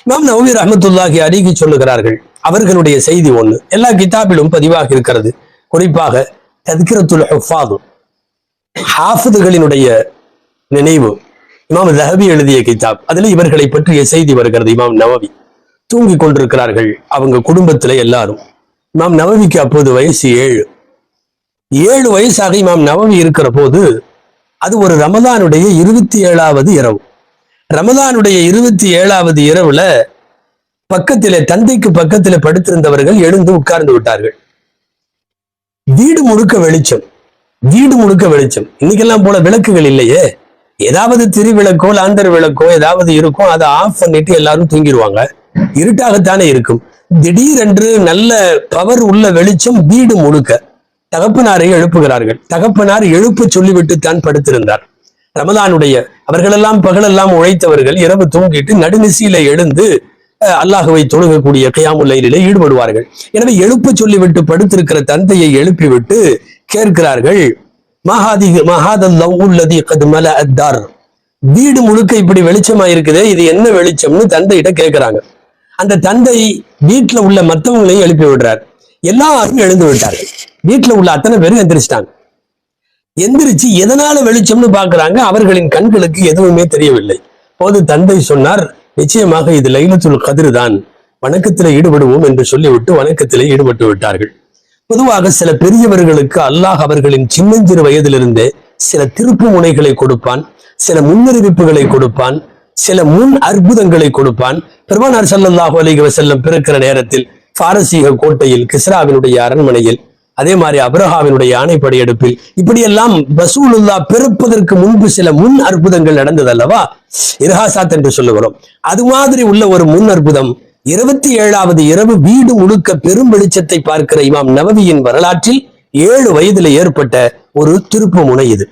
இமாம் நவவி ரஹ்மத்துல்லாஹி அலைஹி சொல்லுகிறார்கள், அவர்களுடைய செய்தி ஒண்ணு எல்லா கிதாபிலும் பதிவாக இருக்கிறது. குறிப்பாக தத்கிரத்துல் ஹுஃபாது, ஹாஃபிதுகளினுடைய நினைவு, இமாம் தஹபி எழுதிய கிதாப், அதுல இவர்களை பற்றிய செய்தி வருகிறது. இமாம் நவவி தூங்கி கொண்டிருக்கிறார்கள் அவங்க குடும்பத்துல எல்லாரும். இமாம் நவவிக்கு அப்போது வயசு 7 வயசாக இமாம் நவவி இருக்கிற போது, அது ஒரு ரமதானுடைய 27வது இரவு. ரமதானுடைய 27வது இரவுல பக்கத்திலே, தந்தைக்கு பக்கத்திலே படுத்திருந்தவர்கள் எழுந்து உட்கார்ந்து விட்டார்கள். வீடு முழுக்க வெளிச்சம், வீடு முழுக்க வெளிச்சம். இன்னைக்கெல்லாம் போல விளக்குகள் இல்லையே, ஏதாவது திருவிளக்கோ லாந்தர் விளக்கோ ஏதாவது இருக்கும், அதை ஆஃப் பண்ணிட்டு எல்லாரும் தூங்கிடுவாங்க, இருட்டாகத்தானே இருக்கும். திடீரென்று நல்ல பவர் உள்ள வெளிச்சம் வீடு முழுக்க. தகப்பனாரை எழுப்புகிறார்கள். தகப்பனார் எழுப்ப சொல்லிவிட்டு தான் படுத்திருந்தார். ரமதானுடைய அவர்களெல்லாம் பகலெல்லாம் உழைத்தவர்கள் இரவு தூங்கிட்டு நடுநிசையில எழுந்து அல்லாஹுவை தொழுகக்கூடிய கியாமுல் லைலிலே ஈடுபடுவார்கள். எனவே எழுப்ப சொல்லிவிட்டு படுத்திருக்கிற தந்தையை எழுப்பிவிட்டு கேட்கிறார்கள், வீடு முழுக்க இப்படி வெளிச்சமா இருக்குதே, இது என்ன வெளிச்சம்னு தந்தையிட்ட கேட்கிறாங்க. அந்த தந்தை வீட்டுல உள்ள மற்றவங்களையும் எழுப்பி விடுறார். எல்லாரும் எழுந்து விட்டார்கள். வீட்டுல உள்ள அத்தனை பேரும் எந்திரிச்சிட்டாங்க. எந்திரிச்சு எதனால வெளிச்சம்னு பாக்குறாங்க. அவர்களின் கண்களுக்கு எதுவுமே தெரியவில்லை. போது தந்தை சொன்னார், நிச்சயமாக இது லைலத்துல் கத்ர் தான், வணக்கத்திலே ஈடுபடுவோம் என்று சொல்லிவிட்டு வணக்கத்திலே ஈடுபட்டு விட்டார்கள். பொதுவாக சில பெரியவர்களுக்கு அல்லாஹ் அவர்களின் சின்னஞ்சிறு வயதிலிருந்தே சில திருப்பு முனைகளை கொடுப்பான், சில முன்னறிவிப்புகளை கொடுப்பான், சில முன் அற்புதங்களை கொடுப்பான். பெருமானார் ஸல்லல்லாஹு அலைஹி வஸல்லம் பிறக்கிற நேரத்தில் பாரசீக கோட்டையில், கிஸ்ராவினுடைய அரண்மனையில், அதே மாதிரி அப்ரஹாவினுடைய யானை படையெடுப்பில், இப்படியெல்லாம் ரசூலுல்லாஹ் பிறப்பதற்கு முன்பு சில முன் அற்புதங்கள் நடந்தது அல்லவா, இர்ஹாசாத் என்று சொல்லுகிறோம். அது மாதிரி உள்ள ஒரு முன் அற்புதம் 27வது இரவு வீடு முழுக்க பெரும் வெளிச்சத்தை பார்க்கிற இமாம் நவவியின் வரலாற்றில் 7 வயதில் ஏற்பட்ட ஒரு திருப்பு முனை இது.